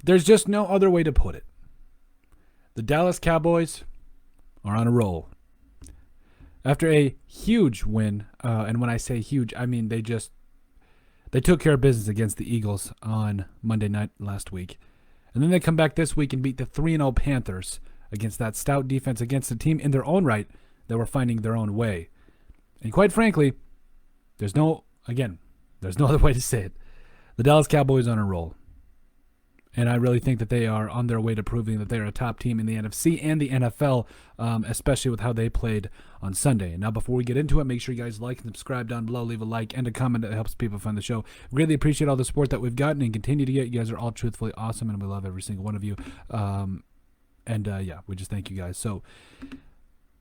There's just no other way to put it. The Dallas Cowboys are on a roll. After a huge win, and when I say huge, I mean they took care of business against the Eagles on Monday night last week. And then they come back this week and beat the 3-0 Panthers against that stout defense, against a team in their own right that were finding their own way. And quite frankly, there's no other way to say it. The Dallas Cowboys are on a roll. And I really think that they are on their way to proving that they are a top team in the NFC and the NFL, especially with how they played on Sunday. And now before we get into it, make sure you guys like and subscribe down below. Leave a like and a comment that helps people find the show. Really appreciate all the support that we've gotten and continue to get. You guys are all truthfully awesome, and we love every single one of you. We just thank you guys.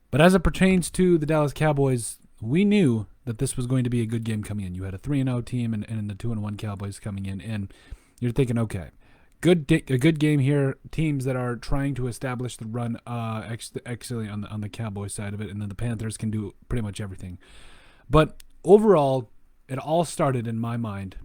But as it pertains to the Dallas Cowboys, we knew that this was going to be a good game coming in. You had a 3-0 team and the 2-1 Cowboys coming in, and you're thinking, okay, a good game here. Teams that are trying to establish the run, actually on the Cowboys side of it, and then the Panthers can do pretty much everything. But overall, it all started in my mind,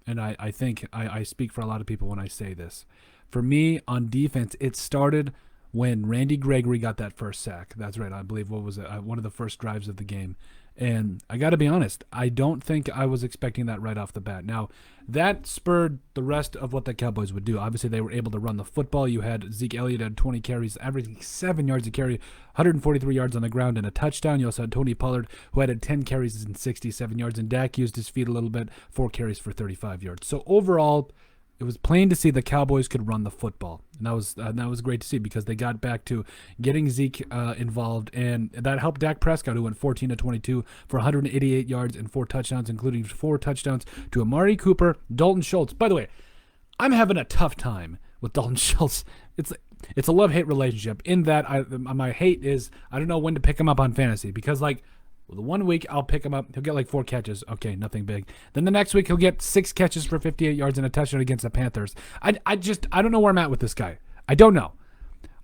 and I think I speak for a lot of people when I say this. For me, on defense, it started when Randy Gregory got that first sack. That's right, I believe, what was it? One of the first drives of the game. And I got to be honest, I don't think I was expecting that right off the bat. Now, that spurred the rest of what the Cowboys would do. Obviously, they were able to run the football. You had Zeke Elliott had 20 carries, averaging 7 yards a carry, 143 yards on the ground, and a touchdown. You also had Tony Pollard, who had 10 carries and 67 yards. And Dak used his feet a little bit, 4 carries for 35 yards. So overall, it was plain to see the Cowboys could run the football. And that was great to see because they got back to getting Zeke involved, and that helped Dak Prescott, who went 14 of 22 for 188 yards and 4 touchdowns, including 4 touchdowns to Amari Cooper, Dalton Schultz. By the way, I'm having a tough time with Dalton Schultz. It's a love-hate relationship in that my hate is I don't know when to pick him up on fantasy because the 1 week I'll pick him up, he'll get like 4 catches. Okay, nothing big. Then the next week he'll get 6 catches for 58 yards and a touchdown against the Panthers. I don't know where I'm at with this guy. I don't know.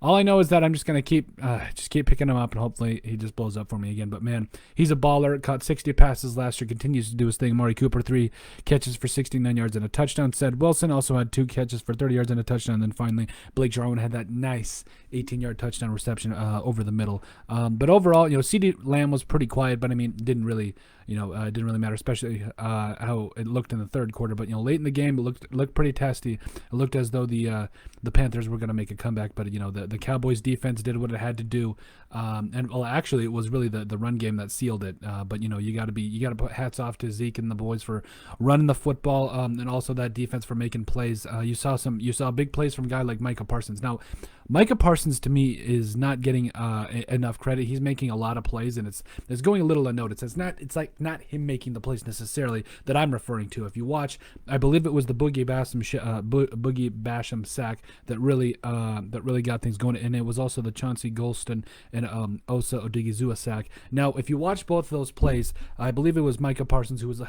All I know is that I'm just going to keep picking him up, and hopefully he just blows up for me again. But, man, he's a baller. Caught 60 passes last year, continues to do his thing. Amari Cooper, 3 catches for 69 yards and a touchdown. Ced Wilson also had 2 catches for 30 yards and a touchdown. And then finally, Blake Jarwin had that nice 18-yard touchdown reception over the middle. But overall, CeeDee Lamb was pretty quiet, but, it didn't really matter, especially how it looked in the third quarter. But late in the game, it looked pretty testy. It looked as though the Panthers were going to make a comeback, but the Cowboys defense did what it had to do. Actually, it was really the run game that sealed it. But you got to put hats off to Zeke and the boys for running the football, and also that defense for making plays. You saw big plays from a guy like Micah Parsons. Now, Micah Parsons to me is not getting enough credit. He's making a lot of plays, and it's going a little unnoticed. It's not him making the plays necessarily that I'm referring to. If you watch, I believe it was the Boogie Basham sack that really got things going, and it was also the Chauncey Golston and Osa Odigizua sack. Now, if you watch both of those plays, I believe it was Micah Parsons who was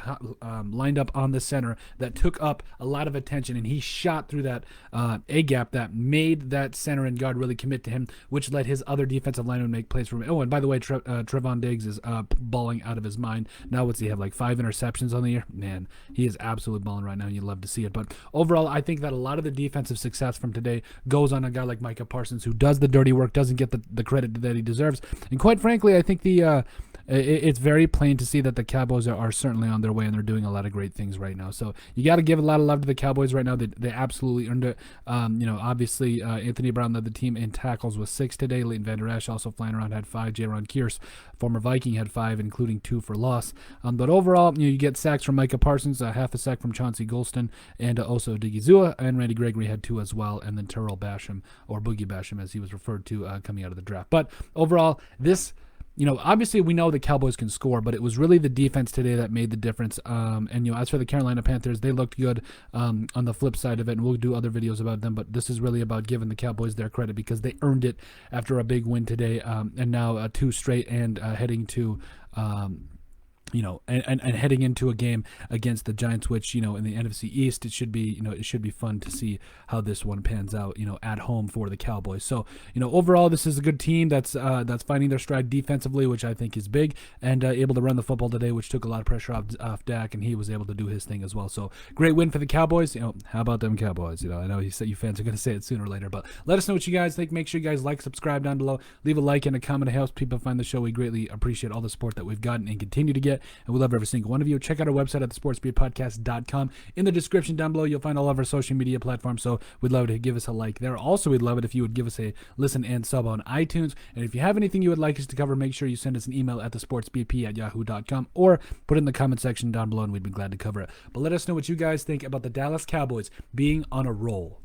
lined up on the center that took up a lot of attention, and he shot through that A gap that made that center and guard really commit to him, which let his other defensive lineman make plays for him. Oh, and by the way, Trevon Diggs is balling out of his mind. Now, what's he have, like 5 interceptions on the year? Man, he is absolutely balling right now, and you love to see it. But overall, I think that a lot of the defensive success from today goes on a guy like Micah Parsons, who does the dirty work, doesn't get the credit that he deserves. And quite frankly, I think it's very plain to see that the Cowboys are certainly on their way, and they're doing a lot of great things right now. So you got to give a lot of love to the Cowboys right now. They absolutely earned it. Obviously, Anthony Brown led the team in tackles with 6 today. Leighton Vander Esch also flying around had 5. Jaron Kearse, former Viking, had 5, including 2 for loss. But overall, you get sacks from Micah Parsons, half a sack from Chauncey Golston, and also Odigizua, and Randy Gregory had 2 as well, and then Terrell Basham, or Boogie Basham as he was referred to coming out of the draft. But overall, this obviously we know the Cowboys can score, but it was really the defense today that made the difference. As for the Carolina Panthers, they looked good on the flip side of it, and we'll do other videos about them, but this is really about giving the Cowboys their credit because they earned it after a big win today, and now 2 straight and heading to and heading into a game against the Giants, which, in the NFC East, it should be fun to see how this one pans out, at home for the Cowboys. So, overall, this is a good team that's finding their stride defensively, which I think is big, and able to run the football today, which took a lot of pressure off Dak, and he was able to do his thing as well. So, great win for the Cowboys. How about them Cowboys? I know you fans are going to say it sooner or later, but let us know what you guys think. Make sure you guys like, subscribe down below, leave a like and a comment. It helps people find the show. We greatly appreciate all the support that we've gotten and continue to get, and we love every single one of you. Check out our website at thesportsbeatpodcast.com. In the description down below, you'll find all of our social media platforms, so we'd love to give us a like there. Also, we'd love it if you would give us a listen and sub on iTunes, and if you have anything you would like us to cover, make sure you send us an email at thesportsbp@yahoo.com, or put it in the comment section down below, and we'd be glad to cover it. But let us know what you guys think about the Dallas Cowboys being on a roll.